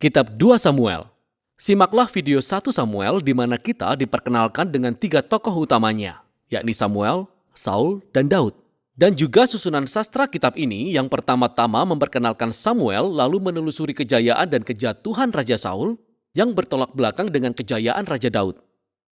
Kitab 2 Samuel. Simaklah video 1 Samuel di mana kita diperkenalkan dengan 3 tokoh utamanya, yakni Samuel, Saul, dan Daud. Dan juga susunan sastra kitab ini yang pertama-tama memperkenalkan Samuel lalu menelusuri kejayaan dan kejatuhan Raja Saul yang bertolak belakang dengan kejayaan Raja Daud.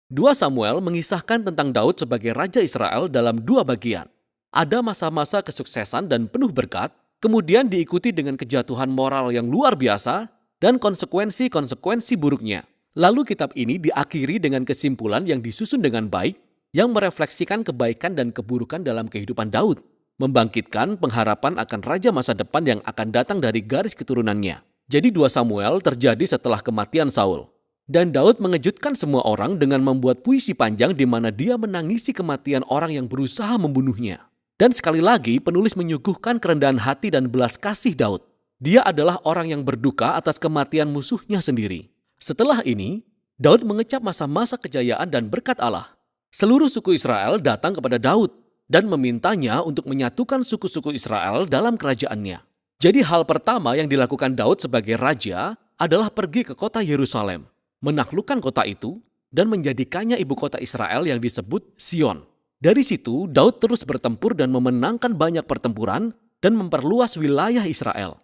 2 Samuel mengisahkan tentang Daud sebagai Raja Israel dalam 2 bagian. Ada masa-masa kesuksesan dan penuh berkat, kemudian diikuti dengan kejatuhan moral yang luar biasa, dan konsekuensi-konsekuensi buruknya. Lalu kitab ini diakhiri dengan kesimpulan yang disusun dengan baik, yang merefleksikan kebaikan dan keburukan dalam kehidupan Daud, membangkitkan pengharapan akan raja masa depan yang akan datang dari garis keturunannya. Jadi 2 Samuel terjadi setelah kematian Saul. Dan Daud mengejutkan semua orang dengan membuat puisi panjang di mana dia menangisi kematian orang yang berusaha membunuhnya. Dan sekali lagi penulis menyuguhkan kerendahan hati dan belas kasih Daud. Dia adalah orang yang berduka atas kematian musuhnya sendiri. Setelah ini, Daud mengecap masa-masa kejayaan dan berkat Allah. Seluruh suku Israel datang kepada Daud dan memintanya untuk menyatukan suku-suku Israel dalam kerajaannya. Jadi hal pertama yang dilakukan Daud sebagai raja adalah pergi ke kota Yerusalem, menaklukkan kota itu, dan menjadikannya ibu kota Israel yang disebut Sion. Dari situ, Daud terus bertempur dan memenangkan banyak pertempuran dan memperluas wilayah Israel.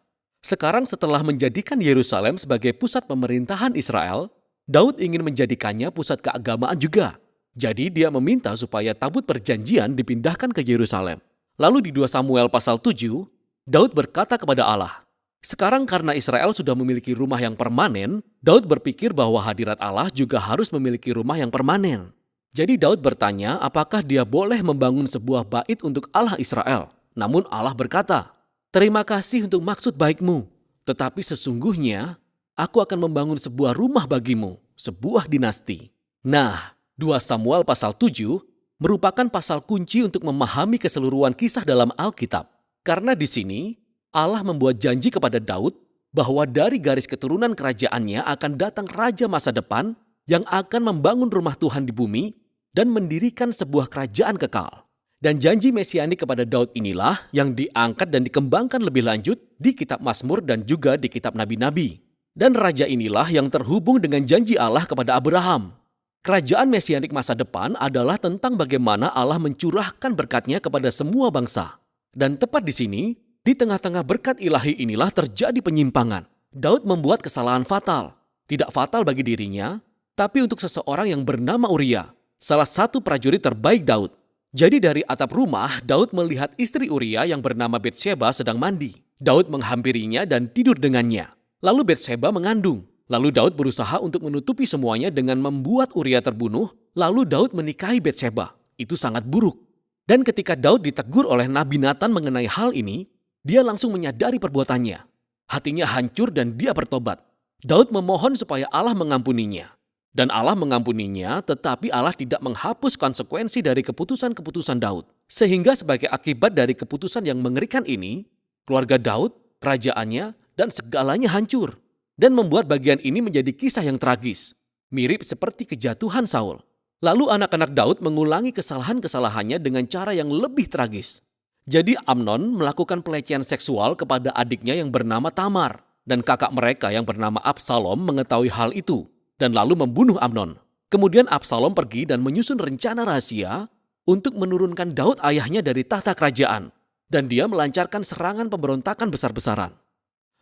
Sekarang setelah menjadikan Yerusalem sebagai pusat pemerintahan Israel, Daud ingin menjadikannya pusat keagamaan juga. Jadi dia meminta supaya tabut perjanjian dipindahkan ke Yerusalem. Lalu di 2 Samuel pasal 7, Daud berkata kepada Allah, "Sekarang karena Israel sudah memiliki rumah yang permanen, Daud berpikir bahwa hadirat Allah juga harus memiliki rumah yang permanen." Jadi Daud bertanya apakah dia boleh membangun sebuah bait untuk Allah Israel. Namun Allah berkata, "Terima kasih untuk maksud baikmu, tetapi sesungguhnya aku akan membangun sebuah rumah bagimu, sebuah dinasti." Nah, 2 Samuel pasal 7 merupakan pasal kunci untuk memahami keseluruhan kisah dalam Alkitab. Karena di sini Allah membuat janji kepada Daud bahwa dari garis keturunan kerajaannya akan datang raja masa depan yang akan membangun rumah Tuhan di bumi dan mendirikan sebuah kerajaan kekal. Dan janji mesianik kepada Daud inilah yang diangkat dan dikembangkan lebih lanjut di kitab Mazmur dan juga di kitab nabi-nabi. Dan raja inilah yang terhubung dengan janji Allah kepada Abraham. Kerajaan mesianik masa depan adalah tentang bagaimana Allah mencurahkan berkat-Nya kepada semua bangsa. Dan tepat di sini, di tengah-tengah berkat ilahi inilah terjadi penyimpangan. Daud membuat kesalahan fatal. Tidak fatal bagi dirinya, tapi untuk seseorang yang bernama Uria, salah satu prajurit terbaik Daud. Jadi dari atap rumah, Daud melihat istri Uria yang bernama Batsheba sedang mandi. Daud menghampirinya dan tidur dengannya. Lalu Batsheba mengandung. Lalu Daud berusaha untuk menutupi semuanya dengan membuat Uria terbunuh. Lalu Daud menikahi Batsheba. Itu sangat buruk. Dan ketika Daud ditegur oleh Nabi Nathan mengenai hal ini, dia langsung menyadari perbuatannya. Hatinya hancur dan dia bertobat. Daud memohon supaya Allah mengampuninya. Dan Allah mengampuninya, tetapi Allah tidak menghapus konsekuensi dari keputusan-keputusan Daud. Sehingga sebagai akibat dari keputusan yang mengerikan ini, keluarga Daud, kerajaannya, dan segalanya hancur. Dan membuat bagian ini menjadi kisah yang tragis. Mirip seperti kejatuhan Saul. Lalu anak-anak Daud mengulangi kesalahan-kesalahannya dengan cara yang lebih tragis. Jadi Amnon melakukan pelecehan seksual kepada adiknya yang bernama Tamar. Dan kakak mereka yang bernama Absalom mengetahui hal itu dan lalu membunuh Amnon. Kemudian Absalom pergi dan menyusun rencana rahasia untuk menurunkan Daud ayahnya dari tahta kerajaan. Dan dia melancarkan serangan pemberontakan besar-besaran.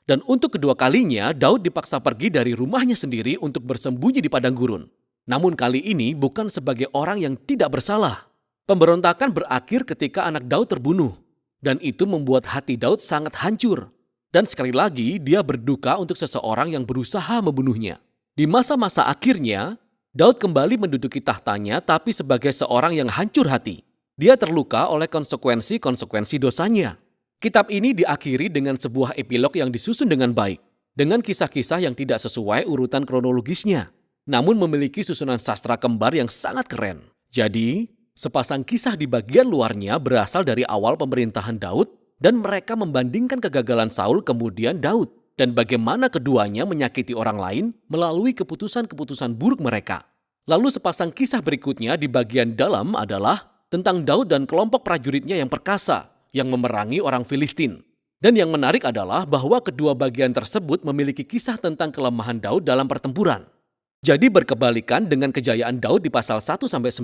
Dan untuk kedua kalinya Daud dipaksa pergi dari rumahnya sendiri untuk bersembunyi di padang gurun. Namun kali ini bukan sebagai orang yang tidak bersalah. Pemberontakan berakhir ketika anak Daud terbunuh. Dan itu membuat hati Daud sangat hancur. Dan sekali lagi dia berduka untuk seseorang yang berusaha membunuhnya. Di masa-masa akhirnya, Daud kembali menduduki tahtanya tapi sebagai seorang yang hancur hati. Dia terluka oleh konsekuensi-konsekuensi dosanya. Kitab ini diakhiri dengan sebuah epilog yang disusun dengan baik, dengan kisah-kisah yang tidak sesuai urutan kronologisnya, namun memiliki susunan sastra kembar yang sangat keren. Jadi, sepasang kisah di bagian luarnya berasal dari awal pemerintahan Daud dan mereka membandingkan kegagalan Saul kemudian Daud. Dan bagaimana keduanya menyakiti orang lain melalui keputusan-keputusan buruk mereka. Lalu sepasang kisah berikutnya di bagian dalam adalah tentang Daud dan kelompok prajuritnya yang perkasa, yang memerangi orang Filistin. Dan yang menarik adalah bahwa kedua bagian tersebut memiliki kisah tentang kelemahan Daud dalam pertempuran. Jadi berkebalikan dengan kejayaan Daud di pasal 1-9,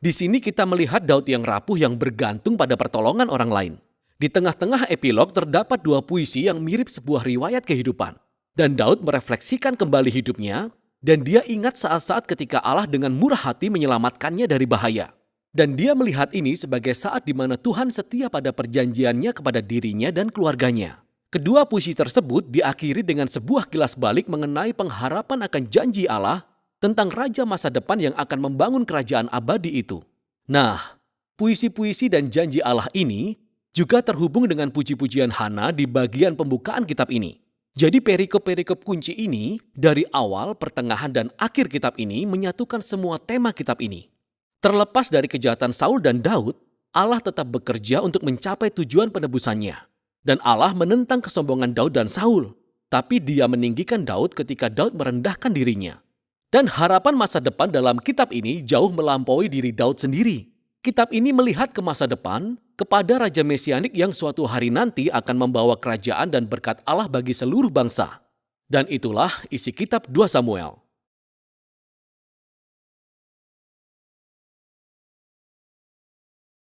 di sini kita melihat Daud yang rapuh yang bergantung pada pertolongan orang lain. Di tengah-tengah epilog terdapat dua puisi yang mirip sebuah riwayat kehidupan. Dan Daud merefleksikan kembali hidupnya, dan dia ingat saat-saat ketika Allah dengan murah hati menyelamatkannya dari bahaya. Dan dia melihat ini sebagai saat di mana Tuhan setia pada perjanjiannya kepada dirinya dan keluarganya. Kedua puisi tersebut diakhiri dengan sebuah kilas balik mengenai pengharapan akan janji Allah tentang raja masa depan yang akan membangun kerajaan abadi itu. Nah, puisi-puisi dan janji Allah ini juga terhubung dengan puji-pujian Hana di bagian pembukaan kitab ini. Jadi perikop-perikop kunci ini dari awal, pertengahan, dan akhir kitab ini menyatukan semua tema kitab ini. Terlepas dari kejahatan Saul dan Daud, Allah tetap bekerja untuk mencapai tujuan penebusannya. Dan Allah menentang kesombongan Daud dan Saul. Tapi dia meninggikan Daud ketika Daud merendahkan dirinya. Dan harapan masa depan dalam kitab ini jauh melampaui diri Daud sendiri. Kitab ini melihat ke masa depan, kepada Raja Mesianik yang suatu hari nanti akan membawa kerajaan dan berkat Allah bagi seluruh bangsa. Dan itulah isi kitab 2 Samuel.